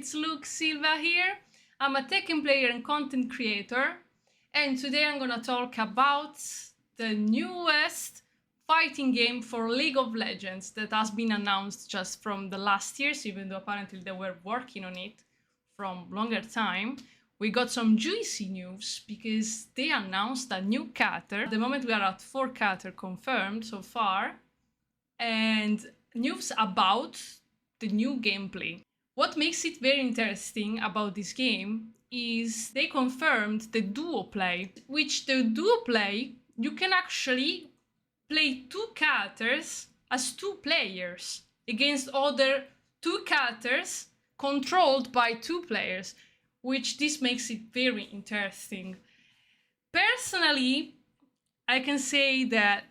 it's Luxsylva here. I'm a Tekken player and content creator, and today I'm gonna talk about the newest fighting game for League of Legends that has been announced just from the last years, even though apparently they were working on it from longer time. We got some juicy news because they announced a new character. At the moment we are at 4 characters confirmed so far, and news about the new gameplay. What makes it very interesting about this game is they confirmed the duo play, which the duo play, you can actually play 2 characters as 2 players against other 2 characters controlled by 2 players, which this makes it very interesting. Personally, I can say that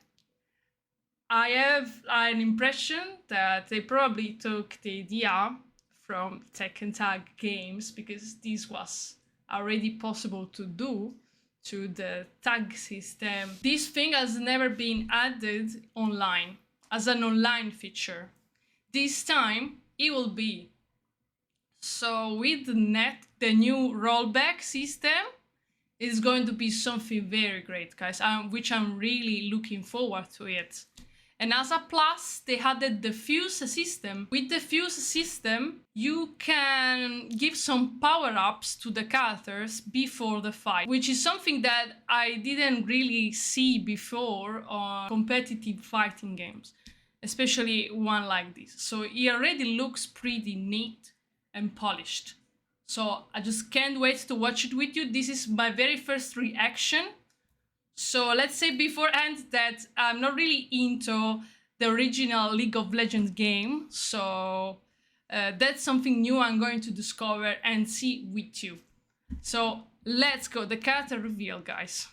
I have an impression that they probably took the idea from Tekken tag games, because this was already possible to do to the tag system. This thing has never been added online as an online feature. This time it will be. So with the new rollback system, it's going to be something very great, guys, which I'm really looking forward to it. And as a plus, they added the fuse system. With the fuse system, you can give some power-ups to the characters before the fight, which is something that I didn't really see before on competitive fighting games, especially one like this. So it already looks pretty neat and polished. So I just can't wait to watch it with you. This is my very first reaction. So let's say beforehand that I'm not really into the original League of Legends game. So that's something new I'm going to discover and see with you. So let's go, the character reveal, guys.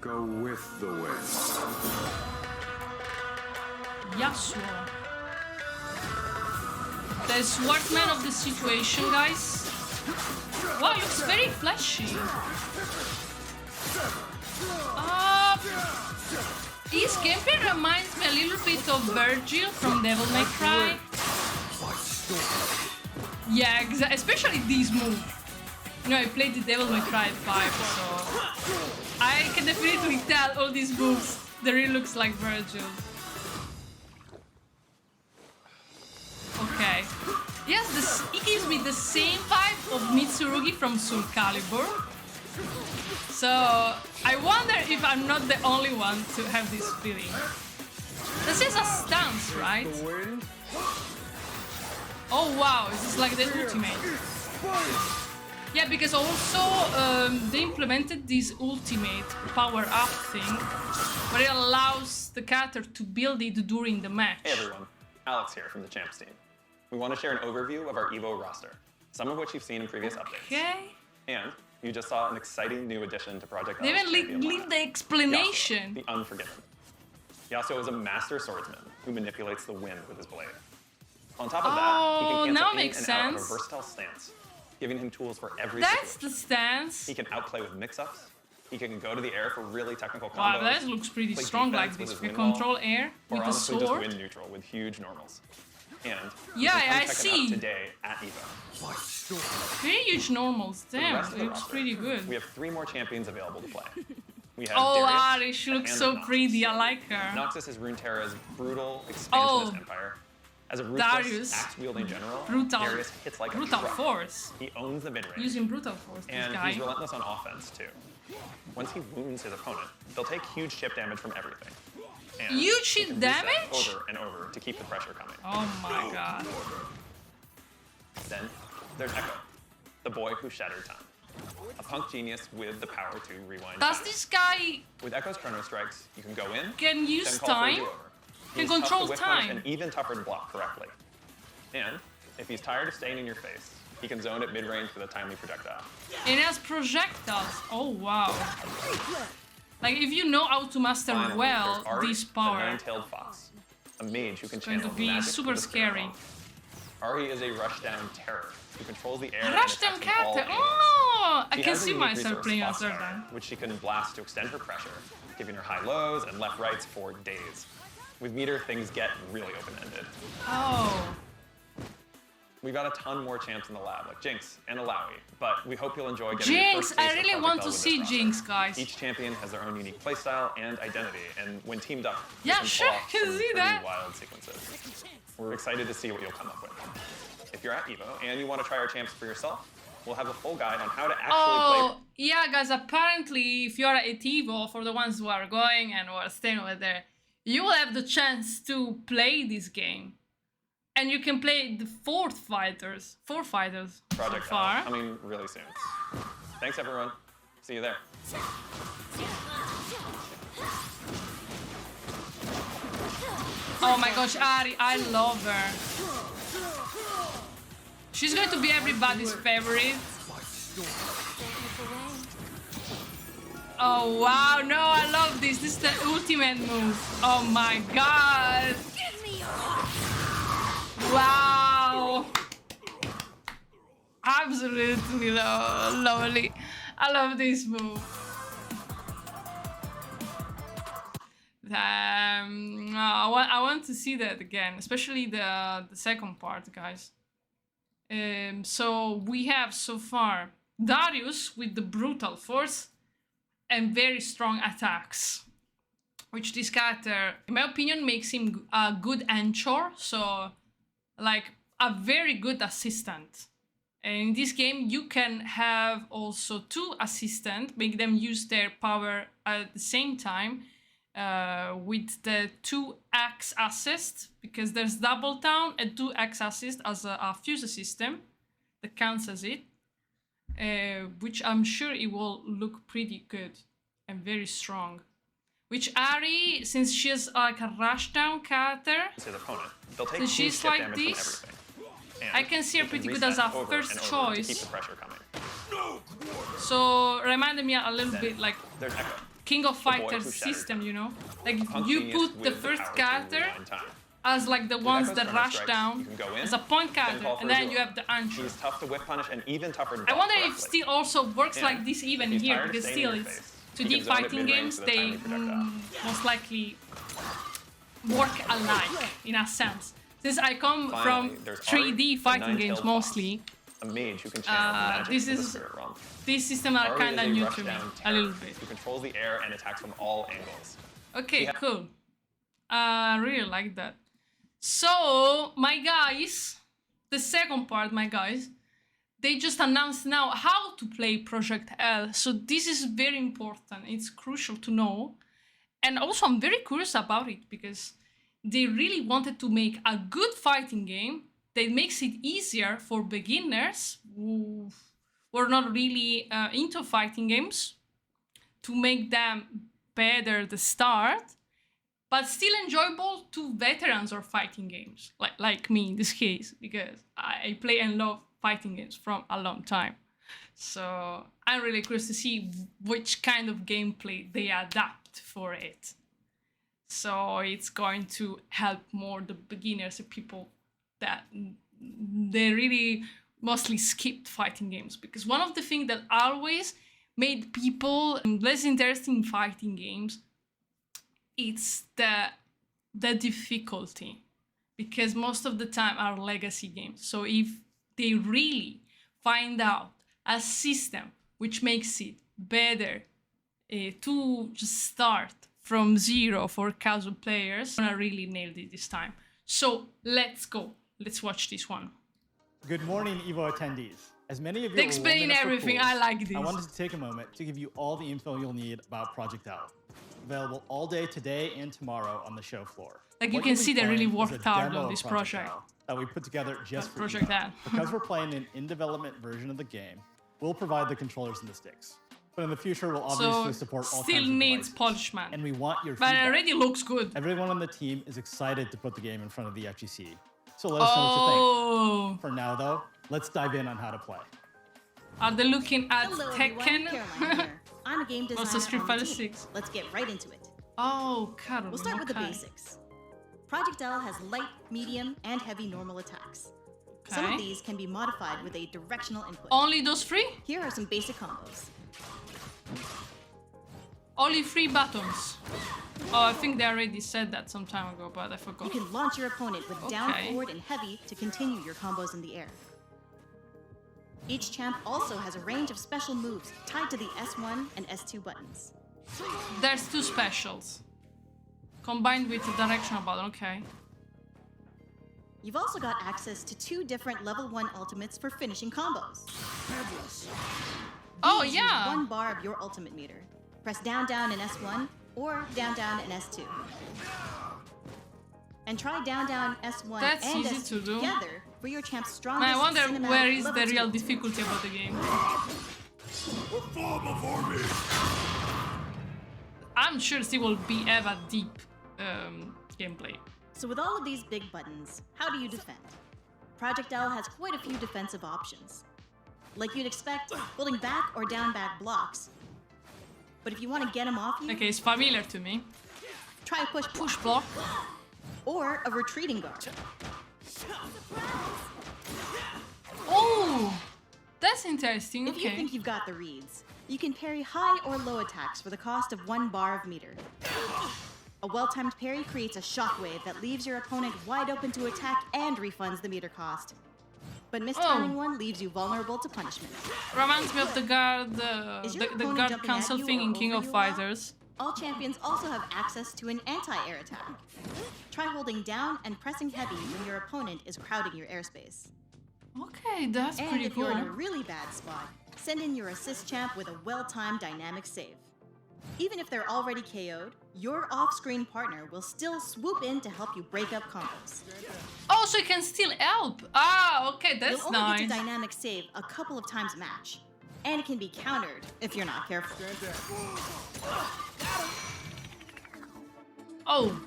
Go with the wind. YASUO. The swordman of the situation, guys. Wow, looks very flashy. His gameplay reminds me a little bit of Virgil from Devil May Cry. Yeah, especially this move. You know, I played the Devil May Cry 5, so I can definitely tell all these moves. They really looks like Virgil. Okay. Yes, it gives me the same vibe of Mitsurugi from Soul Calibur. So I wonder if I'm not the only one to have this feeling. This is a stance, right? Oh wow, this is like the ultimate. Yeah, because also they implemented this ultimate power-up thing, where it allows the character to build it during the match. Hey everyone, Alex here from the Champs team. We want to share an overview of our EVO roster, some of which you've seen in previous updates. Okay. And you just saw an exciting new addition to Project They L's even champion leave lineup. the explanation. YASUO, the Unforgiven. YASUO is a master swordsman who manipulates the wind with his blade. On top of that, he can cancel in and out of a versatile stance, giving him tools for every That's situation. the stance. He can outplay with mix-ups. He can go to the air for really technical combos. Wow, that looks pretty play strong defense like with this. his We wind wall, control air or with the honestly just sword. win neutral with huge normals. And Yeah, you can I come check him see. out today at EVO. Very huge normals. For the Damn, rest of it the looks roster, pretty good. We have 3 more champions available to play. We have Oh, Darius, Ari, she looks and so Noxus. pretty. I like her. Noxus is Runeterra's brutal, expansionist Oh, empire. As a Darius. ruthless, axe-wielding general, Brutal. Darius hits like Brutal a truck. force. He owns the mid-range. Using brutal force, this And guy. he's relentless on offense, too. Once he wounds his opponent, they'll take huge chip damage from everything. And Huge he hit can reset damage? over and over to keep the pressure coming. Oh my god. Then there's Echo, the boy who shattered time. A punk genius with the power to rewind Does time. this guy With Echo's Chrono Strikes, you can go in, can use then call for a time? do-over. Can He's tough to control whiff punish time. and even tougher to block correctly. And if he's tired of staying in your face, he can zone at mid-range with a timely projectile. It has projectiles. Oh wow. Like if you know how to master Finally, well there's Ari, this the power, nine-tailed fox, a mage who can it's going to channel be magic super with a spirit scary. bomb. Ari is a rushdown terror who controls the air and Rushdown attacks from all character. angles. Oh, I She can has a see unique myself resource, playing as Foxfire, Zerdan. which she can blast to extend her pressure, giving her high lows and left rights for days. With meter, things get really open-ended. Oh. We've got a ton more champs in the lab, like Jinx and Alawi, but we hope you'll enjoy getting your Jinx, first taste I of really Project want L to with see this roster. Jinx, guys. Each champion has their own unique playstyle and identity, and when teamed up, they Yeah, can sure, pull off I can some see pretty that. wild sequences. We're excited to see what you'll come up with. If you're at EVO and you want to try our champs for yourself, we'll have a full guide on how to actually Oh, play. yeah, guys, apparently, if you're at EVO, for the ones who are going and who are staying over there, you will have the chance to play this game. And you can play the four fighters Project so far. L coming really soon. Thanks, everyone. See you there. Oh my gosh, Ari, I love her. She's going to be everybody's favorite. Oh wow, no, I love this. This is the ultimate move. Oh my god. Wow. Absolutely lovely. I love this move. I want to see that again, especially the second part, guys. So we have so far Darius with the brutal force and very strong attacks, which this character, in my opinion, makes him a good anchor, so like a very good assistant. And in this game, you can have also two assistants, make them use their power at the same time with the 2x assist, because there's double down and 2x assist as a fuse system that counts as it, which I'm sure it will look pretty good and very strong. Which Ari, since she's like a rushdown character, His opponent. They'll take so huge she's chip like damage from this, everything. And I can see her they pretty good reset as a over first and over to keep choice. the pressure coming. So reminded me a little bit like There's Echo. King of boy who Fighters shattered system, time. you know? Like Punk you genius put the with first power to character rewind time. as like the ones Echo's that Chrono rush Strikes, down you can go in, as a point then character, call for and a then duel. you have the anchor. He's tough to whip punish and even tougher to I block wonder if correctly. still also works And like this even if he's here, tired of because staying in still your it's face, 2D he can zone it fighting mid-range games, with a they timely projectile. most likely work alike in a sense. Since I come Finally, from there's 3D Ari, fighting the games nine-tailed fox, mostly, a mage who can channel magic this from the is- spirit realm. these systems are Ari kind of is a new to me, rushdown a terror little bit. who controls the air and attacks from all angles. Okay, cool. I really like that. So, my guys, the second part, my guys, they just announced now how to play Project L. So this is very important. It's crucial to know. And also, I'm very curious about it because they really wanted to make a good fighting game that makes it easier for beginners who were not really into fighting games to make them better at the start, but still enjoyable to veterans of fighting games, like me in this case, because I play and love fighting games from a long time. So I'm really curious to see which kind of gameplay they adapt for it. So it's going to help more the beginners, the people that they really mostly skipped fighting games. Because one of the things that always made people less interested in fighting games, it's the difficulty. Because most of the time are legacy games. So if they really find out a system which makes it better to just start from zero for casual players, I'm gonna really nail it this time. So let's go. Let's watch this one. Good morning, EVO attendees. As many of you They are explain warming up for everything. pools, I like this. I wanted to take a moment to give you all the info you'll need about Project L. Available all day today and tomorrow on the show floor. Like you What can you'll be see they really playing is a worked hard demo on of this Project project. L that we put together just for Project EVO. L. Because we're playing an in-development version of the game, we'll provide the controllers and the sticks. But in the future, we'll obviously So support all still kinds of needs devices. polishment. And we want your But it feedback. already looks good. Everyone on the team is excited to put the game in front of the FGC. So let us know what you think. Oh, For now, though, let's dive in on how to play. are they looking at Hello everyone, Tekken? Caroline here. I'm a game designer Also Street on the Fighter team. 6. Let's get right into it. Oh, Carol. We'll start with the okay. basics. Project L has light, medium, and heavy normal attacks. Some of these can be modified with a directional input. Only those 3? Here are some basic combos. Only 3 buttons. Oh, I think they already said that some time ago, but I forgot. You can launch your opponent with down, Okay. forward, and heavy to continue your combos in the air. Each champ also has a range of special moves tied to the S1 and S2 buttons. There's 2 specials. Combined with the directional button, okay. You've also got access to 2 different level 1 ultimates for finishing combos. Oh, These use yeah. 1 bar of your ultimate meter. Press down down in S1 or down down in S2. And try down down S1 That's and easy S2 to do. together for your champ's strongest I wonder cinematic where is level the 2 real ultimate. difficulty about the game. Fall before me! I'm sure it will be ever deep gameplay. So with all of these big buttons, how do you defend? Projectile has quite a few defensive options. Like you'd expect, holding back or down back blocks. But if you want to get them off you, Okay, it's familiar to me. try a push Push block. or a retreating guard. Oh, that's interesting. If you Okay. think you've got the reads, you can parry high or low attacks for the cost of 1 bar of meter. A well-timed parry creates a shockwave that leaves your opponent wide open to attack and refunds the meter cost. But mistiming one leaves you vulnerable to punishment. Reminds me of the guard, Is your the opponent guard jumping cancel at you thing or in King over of you a lot? Fighters. All champions also have access to an anti-air attack. Try holding down and pressing heavy when your opponent is crowding your airspace. Okay, that's And pretty if cool. you're in a really bad spot, send in your assist champ with a well-timed dynamic save. Even if they're already KO'd, your off-screen partner will still swoop in to help you break up combos. Oh, so you can still help. Ah, okay, that's You'll only nice. get to dynamic save a couple of times a match. And it can be countered if you're not careful. Oh.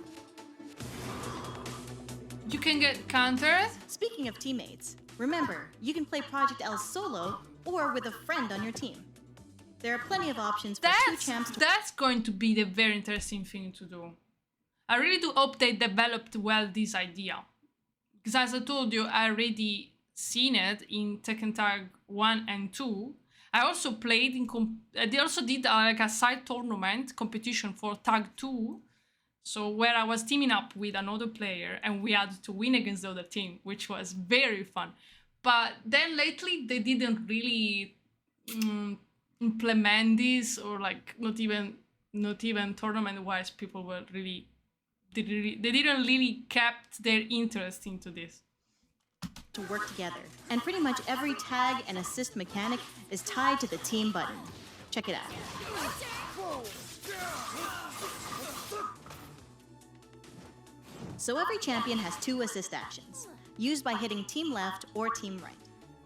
You can get countered? Speaking of teammates, remember, you can play Project L solo or with a friend on your team. There are plenty of options for 2 champs to That's going to be the very interesting thing to do. I really do hope they developed well this idea. Because as I told you, I already seen it in Tekken Tag 1 and 2. I also played in... they also did like a side tournament competition for Tag 2. So where I was teaming up with another player and we had to win against the other team, which was very fun. But then lately they didn't really implement this, or like not even tournament wise people were really they didn't really kept their interest into this. to work together. And pretty much every tag and assist mechanic is tied to the team button. Check it out. So every champion has 2 assist actions, used by hitting team left or team right.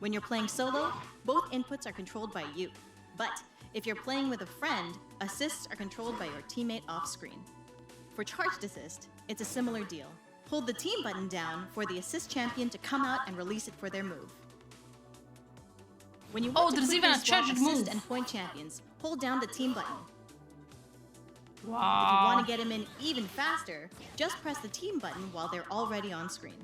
When you're playing solo, both inputs are controlled by you. But if you're playing with a friend, assists are controlled by your teammate off screen. For charged assist, it's a similar deal. Hold the team button down for the assist champion to come out and release it for their move. When you want to there's quickly even a swap charged assist move. and point champions, hold down the team button. If you Wow. want to get them in even faster, just press the team button while they're already on screen.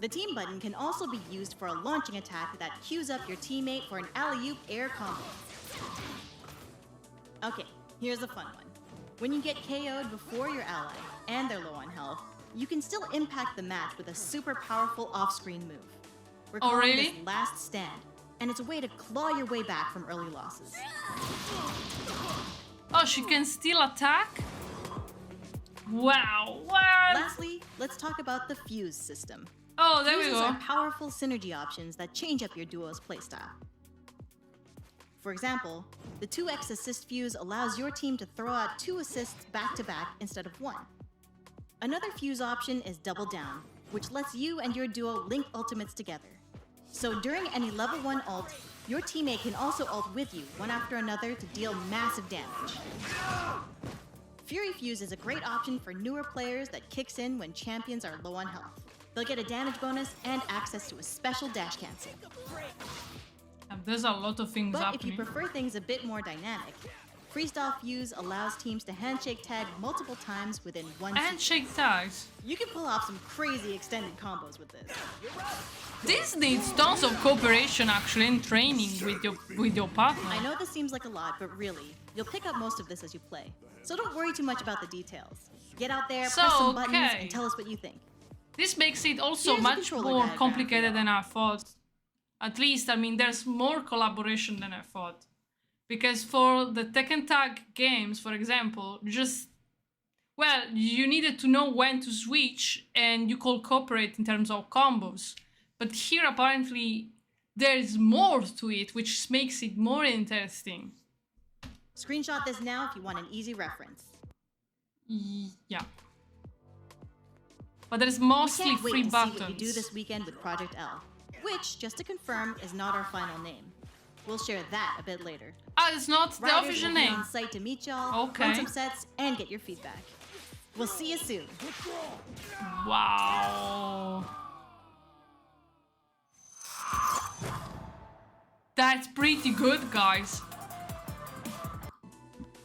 The team button can also be used for a launching attack that queues up your teammate for an alley-oop air combo. Okay, here's a fun one. When you get KO'd before your ally and they're low on health, you can still impact the match with a super powerful off-screen move. We're calling really? this Last Stand, and it's a way to claw your way back from early losses. Oh, she can still attack? Wow, what? Lastly, let's talk about the Fuse system. Oh, there we Fuses go. are powerful synergy options that change up your duo's playstyle. For example, the 2x assist fuse allows your team to throw out 2 assists back-to-back instead of 1. Another fuse option is Double Down, which lets you and your duo link ultimates together. So during any level 1 ult, your teammate can also ult with you, one after another, to deal massive damage. Fury Fuse is a great option for newer players that kicks in when champions are low on health. They'll get a damage bonus and access to a special dash cancel. And there's a lot of things But if you happening. prefer things a bit more dynamic, Freestyle Fuse allows teams to handshake tag multiple times within one Handshake tags. You can pull off some crazy extended combos with this. This needs tons of cooperation actually and training with your partner. I know this seems like a lot, but really, you'll pick up most of this as you play. So don't worry too much about the details. Get out there, press some buttons, and tell us what you think. This makes it also much more complicated than I thought. At least, I mean, there's more collaboration than I thought. Because for the Tekken Tag games, for example, well, you needed to know when to switch and you could cooperate in terms of combos. But here, apparently, there's more to it, which makes it more interesting. Screenshot this now if you want an easy reference. Yeah. But there's mostly free buttons. See what you do this weekend with Project L, which, just to confirm, is not our final name. We'll share that a bit later. Ah, it's not the official name. On site to meet y'all, run some sets, and get your feedback. We'll see you soon. Wow. That's pretty good, guys.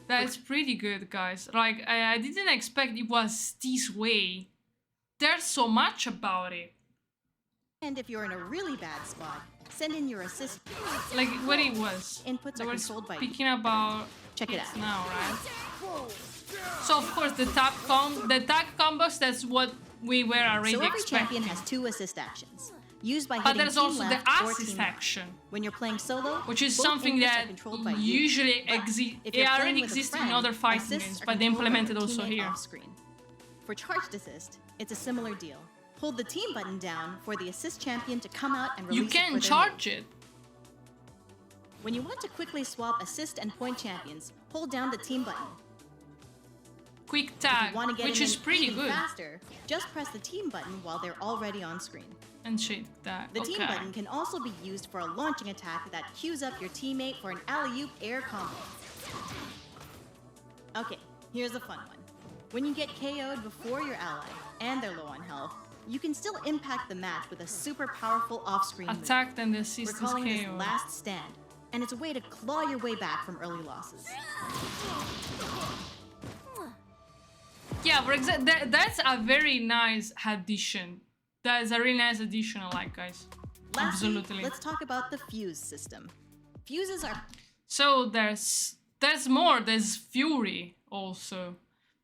That's pretty good, guys. Like, I didn't expect it was this way. There's so much about it. And if you're in a really bad spot, send in your assist. Like what it was. Inputs are controlled by you. Speaking about check it out now, right? So of course the tag combos, that's what we were already expecting. So every champion has 2 assist actions, used by hitting but there's also the assist team action. When you're playing solo, which is something that usually already exists in other fighting games, but they implemented also here. For charged assist, it's a similar deal. Hold the team button down for the assist champion to come out and release You can charge it. When you want to quickly swap assist and point champions, hold down the team button. Quick tag, which is pretty good. Faster, just press the team button while they're already on screen. And shake that. The team button can also be used for a launching attack that cues up your teammate for an alley-oop air combo. Okay, here's a fun one. When you get KO'd before your ally and they're low on health, you can still impact the match with a super powerful off-screen attack and assist. We're calling this Last Stand, and it's a way to claw your way back from early losses. Yeah, for example, that's a very nice addition. That is a really nice addition, I like, guys. Lastly, absolutely. Let's talk about the fuse system. Fuses are... So there's more. There's Fury also.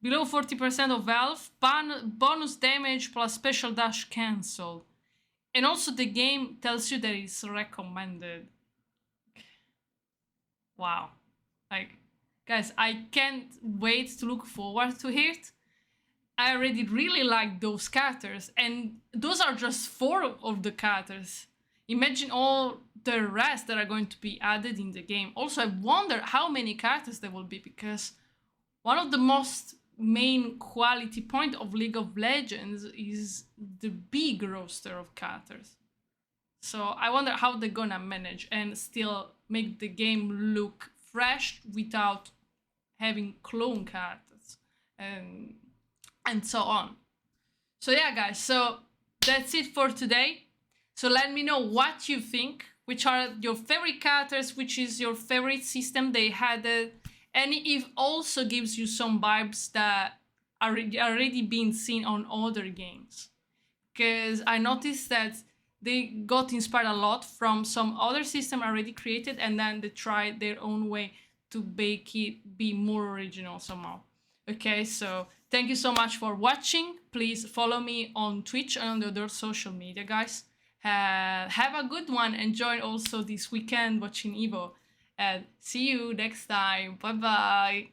Below 40% of health, bonus damage plus special dash cancel. And also the game tells you that it's recommended. Wow. Like, guys, I can't wait to look forward to it. I already really like those characters, and those are just 4 of the characters. Imagine all the rest that are going to be added in the game. Also, I wonder how many characters there will be, because one of the most main quality point of League of Legends is the big roster of characters. So I wonder how they're gonna manage and still make the game look fresh without having clone characters and so on. So yeah, guys, so that's it for today. So let me know what you think, which are your favorite characters, which is your favorite system they had, and it also gives you some vibes that are already been seen on other games. Because I noticed that they got inspired a lot from some other system already created, and then they tried their own way to make it be more original somehow. Okay, so thank you so much for watching. Please follow me on Twitch and on the other social media, guys. Have a good one. Enjoy also this weekend watching Evo. And see you next time. Bye-bye.